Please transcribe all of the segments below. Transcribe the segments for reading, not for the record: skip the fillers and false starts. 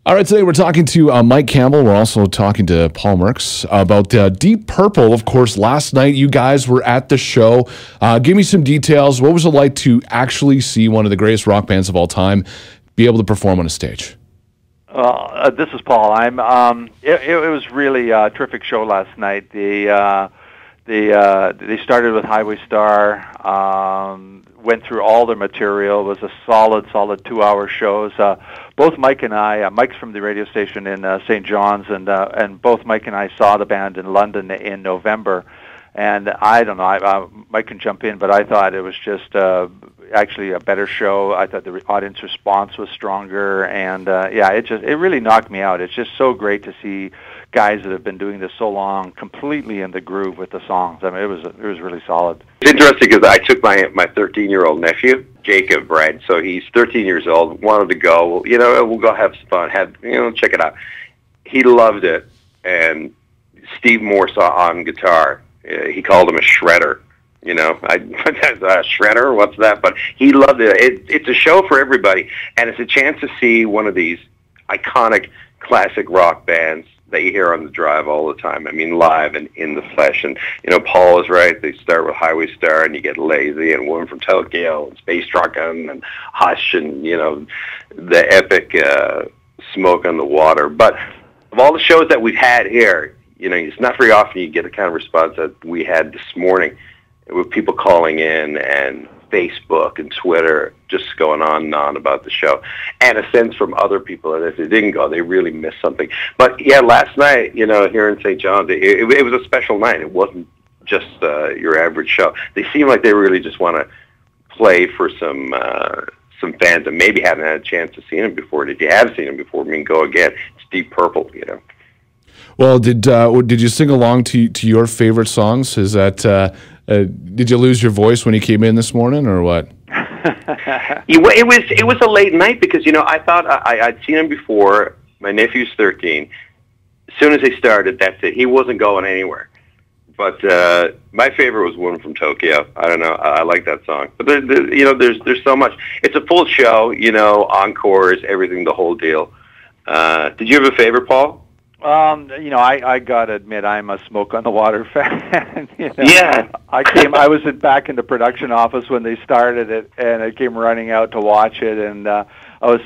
All right, today we're talking to Mike Campbell. We're also talking to Paul Mercs about Deep Purple. Of course, last night you guys were at the show. Give me some details. What was it like to actually see one of the greatest rock bands of all time be able to perform on a stage? This is Paul. It was really a terrific show last night. They started with Highway Star, went through all their material. It was a solid 2-hour shows. Both Mike and I, Mike's from the radio station in St. John's, and both Mike and I saw the band in London in November. And I don't know, Mike can jump in, but I thought it was just actually a better show. I thought the audience response was stronger, and it really knocked me out. It's just so great to see guys that have been doing this so long completely in the groove with the songs. I mean, it was really solid. It's interesting because I took my 13-year-old nephew, Jacob, right? So he's 13 years old, wanted to go. We'll go have some fun, check it out. He loved it, and Steve Morse on guitar. He called him a shredder. A shredder, what's that? But he loved it. It's a show for everybody, and it's a chance to see one of these iconic classic rock bands that you hear on the drive all the time. I mean, live and in the flesh. And, Paul is right. They start with Highway Star, and you get Lazy and Woman from Tokyo and Space Truckin' and Hush and, the epic Smoke on the Water. But of all the shows that we've had here, it's not very often you get the kind of response that we had this morning with people calling in and Facebook and Twitter just going on and on about the show, and a sense from other people that if they didn't go, they really missed something. But yeah, last night, here in St. John's, it was a special night. It wasn't just your average show. They seem like they really just want to play for some fans that maybe haven't had a chance to see them before. If you have seen them before, go again. It's Deep Purple, Well, did you sing along to your favorite songs? Is that did you lose your voice when you came in this morning, or what? It was a late night because I thought I'd seen him before. My nephew's 13. As soon as they started, that's it. He wasn't going anywhere. But my favorite was "Woman from Tokyo." I don't know. I like that song. But there's so much. It's a full show. Encores, everything, the whole deal. Did you have a favorite, Paul? I gotta admit I'm a Smoke on the Water fan. Yeah. I was back in the production office when they started it, and I came running out to watch it, and I was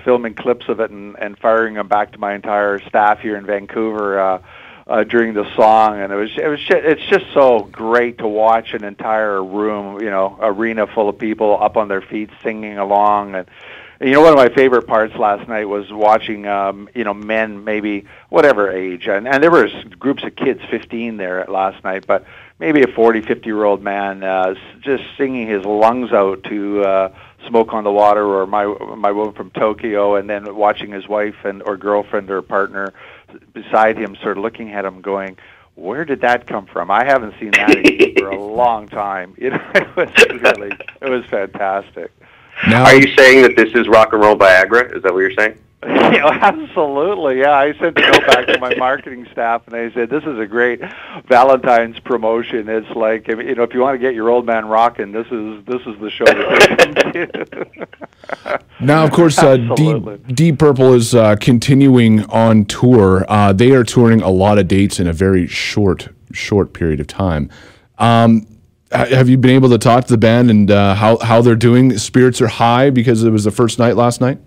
filming clips of it and firing them back to my entire staff here in Vancouver during the song, and it's just so great to watch an entire room, arena full of people up on their feet singing along. And one of my favorite parts last night was watching, men maybe whatever age, and there were groups of kids, 15 there last night, but maybe a 40, 50-year-old man just singing his lungs out to Smoke on the Water or My Woman from Tokyo, and then watching his wife or girlfriend or partner beside him sort of looking at him going, where did that come from? I haven't seen that for a long time. It was fantastic. Now, are you saying that this is rock and roll Viagra? Is that what you're saying? Absolutely. Yeah, I sent a note back to my marketing staff, and they said this is a great Valentine's promotion. It's like if you want to get your old man rocking, this is the show to do. Now, of course, Deep Purple is continuing on tour. They are touring a lot of dates in a very short period of time. Have you been able to talk to the band and how they're doing? Spirits are high because it was the first night last night?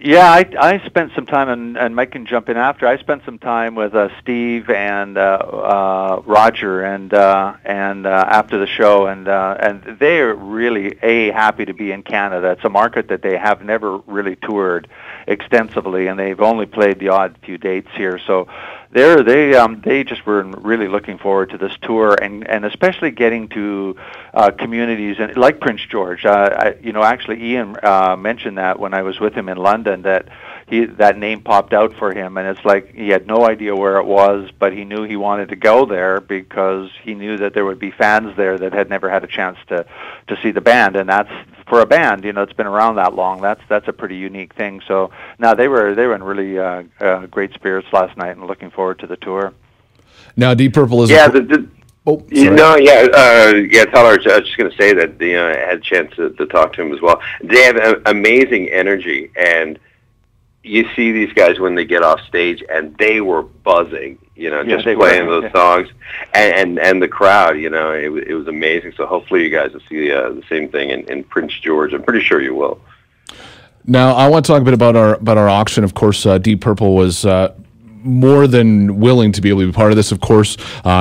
Yeah, I spent some time, and Mike can jump in after. I spent some time with Steve and Roger, and after the show, and they are really happy to be in Canada. It's a market that they have never really toured extensively, and they've only played the odd few dates here. So they just were really looking forward to this tour, and especially getting to communities and like Prince George. Actually, Ian mentioned that when I was with him in London, that that name popped out for him, and it's like he had no idea where it was, but he knew he wanted to go there because he knew that there would be fans there that had never had a chance to see the band, and that's for a band, it's been around that long. That's a pretty unique thing. So now they were in really great spirits last night and looking forward to the tour. Now Deep Purple is Tyler. I was just going to say that I had a chance to talk to him as well. They have amazing energy, and you see these guys when they get off stage, and they were buzzing, just playing those songs, and the crowd, it was amazing. So hopefully you guys will see the same thing in Prince George. I'm pretty sure you will. Now, I want to talk a bit about our auction. Of course, Deep Purple was more than willing to be able to be part of this. Of course,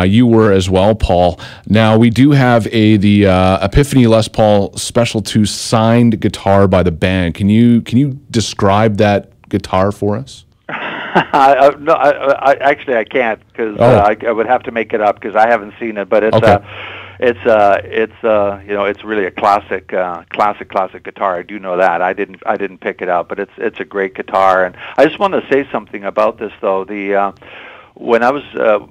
you were as well, Paul. Now, we do have the Epiphany Les Paul Special 2 signed guitar by the band. Can you describe that guitar for us? No, actually I can't, because I would have to make it up, because I haven't seen it. But it's it's really a classic guitar. I do know that. I didn't pick it out, but it's a great guitar. And I just want to say something about this, though. When I was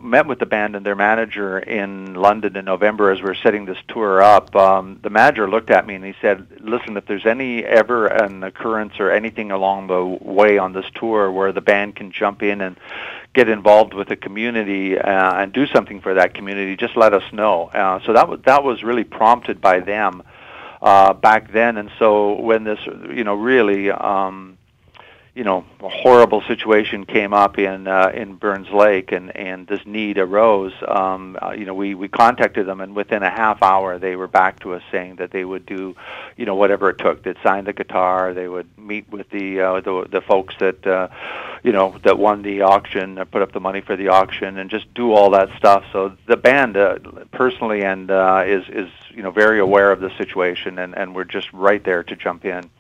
met with the band and their manager in London in November as we were setting this tour up, the manager looked at me and he said, "Listen, if there's ever an occurrence or anything along the way on this tour where the band can jump in and get involved with the community and do something for that community, just let us know." So that was really prompted by them back then. And so when this, really, a horrible situation came up in Burns Lake, and this need arose. We contacted them, and within a half hour they were back to us saying that they would do, whatever it took. They'd sign the guitar. They would meet with the folks that that won the auction, put up the money for the auction, and just do all that stuff. So the band personally is very aware of the situation, and we're just right there to jump in.